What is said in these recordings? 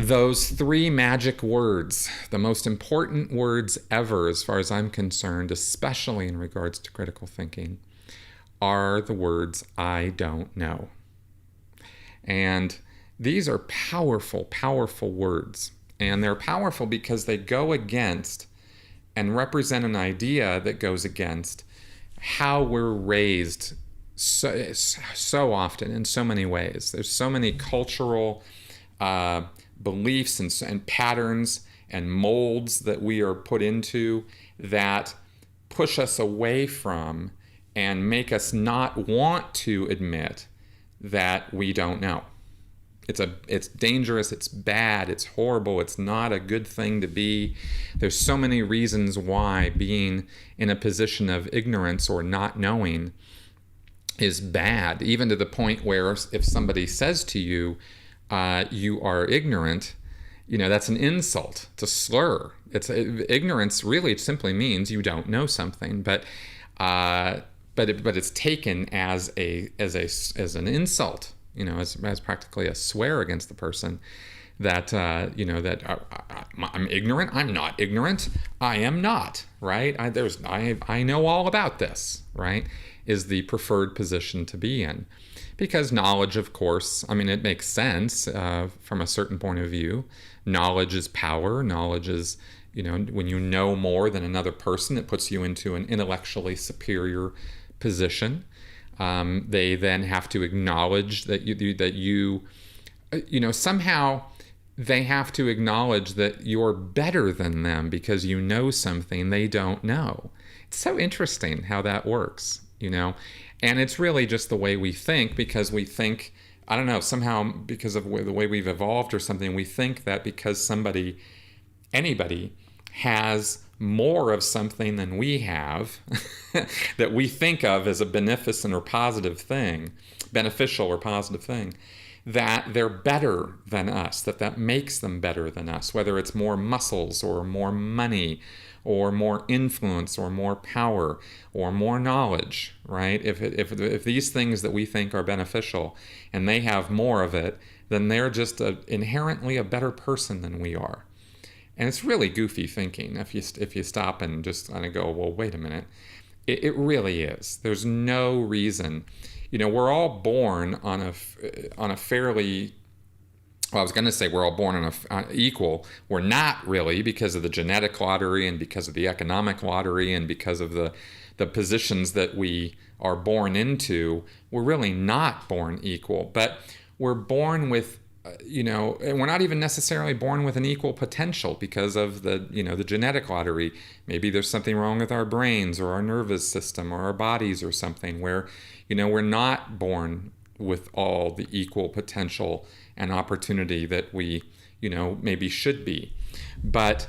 Those three magic words, the most important words ever, as far as I'm concerned, especially in regards to critical thinking, are the words, I don't know. And these are powerful, powerful words. And they're powerful because they go against and represent an idea that goes against how we're raised so often in so many ways. There's so many cultural beliefs and patterns and molds that we are put into that push us away from and make us not want to admit that we don't know. It's dangerous, it's bad, it's horrible, it's not a good thing to be. There's so many reasons why being in a position of ignorance or not knowing is bad, even to the point where if somebody says to you, you are ignorant, that's an insult. It's a slur. Ignorance really simply means you don't know something, but it's taken as an insult, as practically a swear against the person that I'm ignorant. I'm not ignorant. I am not, right? I know all about this, right? Is the preferred position to be in. Because knowledge, of course, it makes sense from a certain point of view. Knowledge is power. Knowledge is, when you know more than another person, it puts you into an intellectually superior position. They then have to acknowledge that you somehow they have to acknowledge that you're better than them because you know something they don't know. It's so interesting how that works, And it's really just the way we think, because we think, I don't know, somehow because of the way we've evolved or something, we think that because anybody has more of something than we have, that we think of as a beneficial or positive thing, that they're better than us, that makes them better than us, whether it's more muscles or more money or more influence or more power or more knowledge, right? If these things that we think are beneficial and they have more of it, then they're just inherently a better person than we are. And it's really goofy thinking if you stop and just kind of go, well, wait a minute. It really is. There's no reason. We're all born on a fairly, well, I was going to say we're all born on equal. We're not really, because of the genetic lottery and because of the economic lottery and because of the positions that we are born into. We're really not born equal, but we're born with, and we're not even necessarily born with an equal potential because of the genetic lottery. Maybe there's something wrong with our brains or our nervous system or our bodies or something where, we're not born with all the equal potential and opportunity that we, maybe should be. But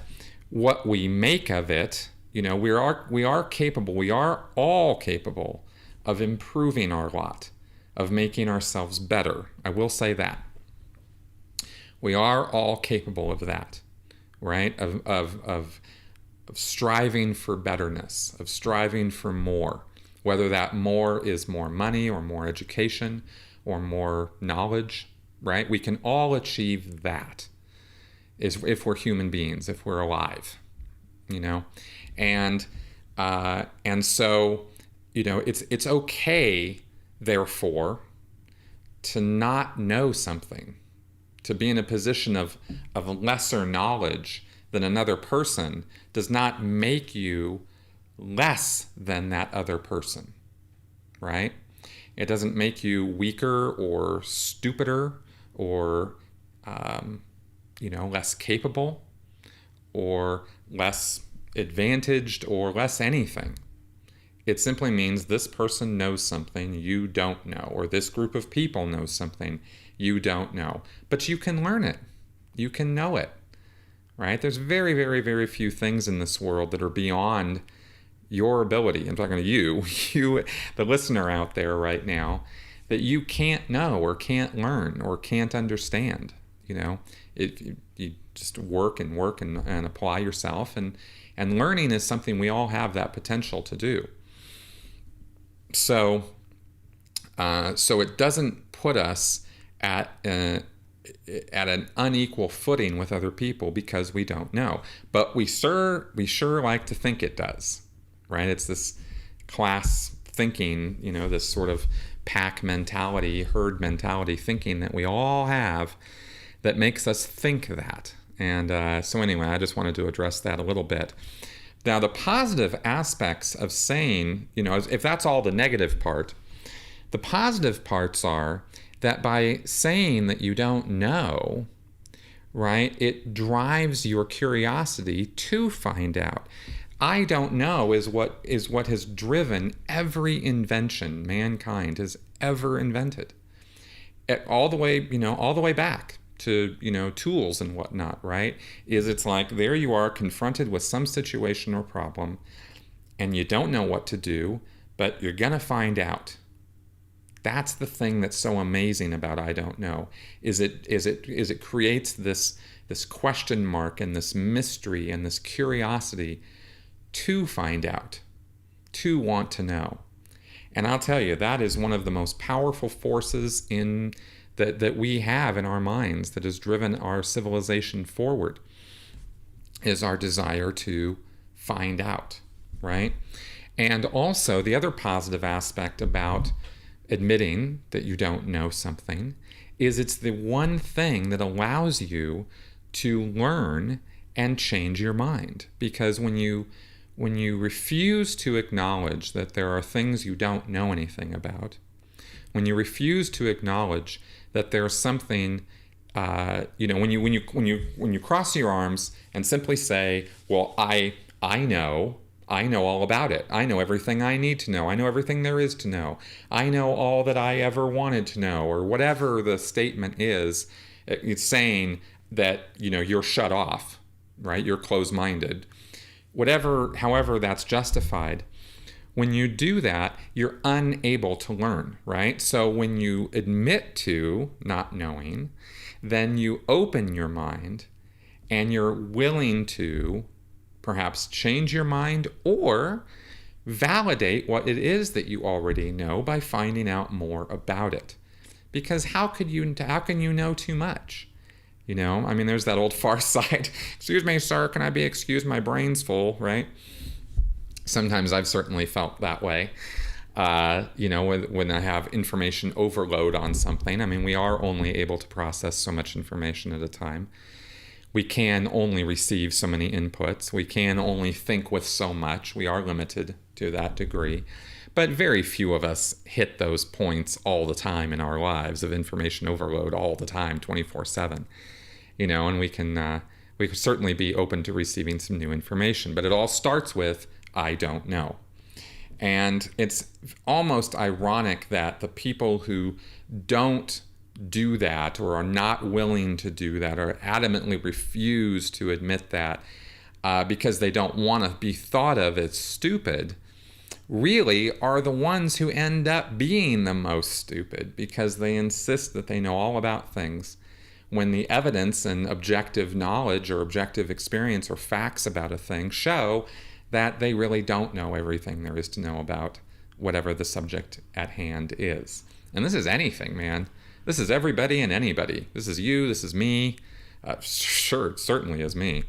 what we make of it, we are capable, we are all capable of improving our lot, of making ourselves better. I will say that. We are all capable of that, right? Of striving for betterness, of striving for more, whether that more is more money or more education or more knowledge, right? We can all achieve that if we're human beings, if we're alive, and so, it's okay, therefore, to not know something. To be in a position of lesser knowledge than another person does not make you less than that other person, right? It doesn't make you weaker or stupider or, less capable or less advantaged or less anything. It simply means this person knows something you don't know, or this group of people knows something you don't know. But you can learn it. You can know it, right? There's very, very, very few things in this world that are beyond your ability. I'm talking to you, the listener out there right now, that you can't know or can't learn or can't understand. You just work and apply yourself. And learning is something we all have that potential to do. So it doesn't put us at at an unequal footing with other people because we don't know. But we sure like to think it does, right? It's this class thinking, this sort of pack mentality, herd mentality thinking that we all have that makes us think that. And so anyway, I just wanted to address that a little bit. Now, the positive aspects of saying, if that's all the negative part, the positive parts are that by saying that you don't know, right, it drives your curiosity to find out. I don't know is what has driven every invention mankind has ever invented. All the way back to, tools and whatnot, right? It's like there you are confronted with some situation or problem and you don't know what to do, but you're going to find out. That's the thing that's so amazing about I don't know, is it creates this question mark and this mystery and this curiosity to find out, to want to know. And I'll tell you, that is one of the most powerful forces that we have in our minds that has driven our civilization forward, is our desire to find out, right? And also the other positive aspect about admitting that you don't know something is it's the one thing that allows you to learn and change your mind. Because when you refuse to acknowledge that there are things you don't know anything about, when you refuse to acknowledge that there's something, when you cross your arms and simply say, well, I know all about it. I know everything I need to know. I know everything there is to know. I know all that I ever wanted to know, or whatever the statement is. It's saying that, you're shut off, right? You're closed-minded. However that's justified. When you do that, you're unable to learn, right? So when you admit to not knowing, then you open your mind and you're willing to perhaps change your mind or validate what it is that you already know by finding out more about it. Because how can you know too much? There's that old Far Side, excuse me, sir, can I be excused? My brain's full, right? Sometimes I've certainly felt that way. When I have information overload on something. We are only able to process so much information at a time. We can only receive so many inputs. We can only think with so much. We are limited to that degree. But very few of us hit those points all the time in our lives of information overload all the time, 24/7. And we can certainly be open to receiving some new information. But it all starts with, I don't know. And it's almost ironic that the people who don't do that or are not willing to do that or adamantly refuse to admit that because they don't want to be thought of as stupid really are the ones who end up being the most stupid, because they insist that they know all about things when the evidence and objective knowledge or objective experience or facts about a thing show that they really don't know everything there is to know about whatever the subject at hand is. And this is anything, man. This is everybody and anybody. This is you, this is me. Sure, it certainly is me.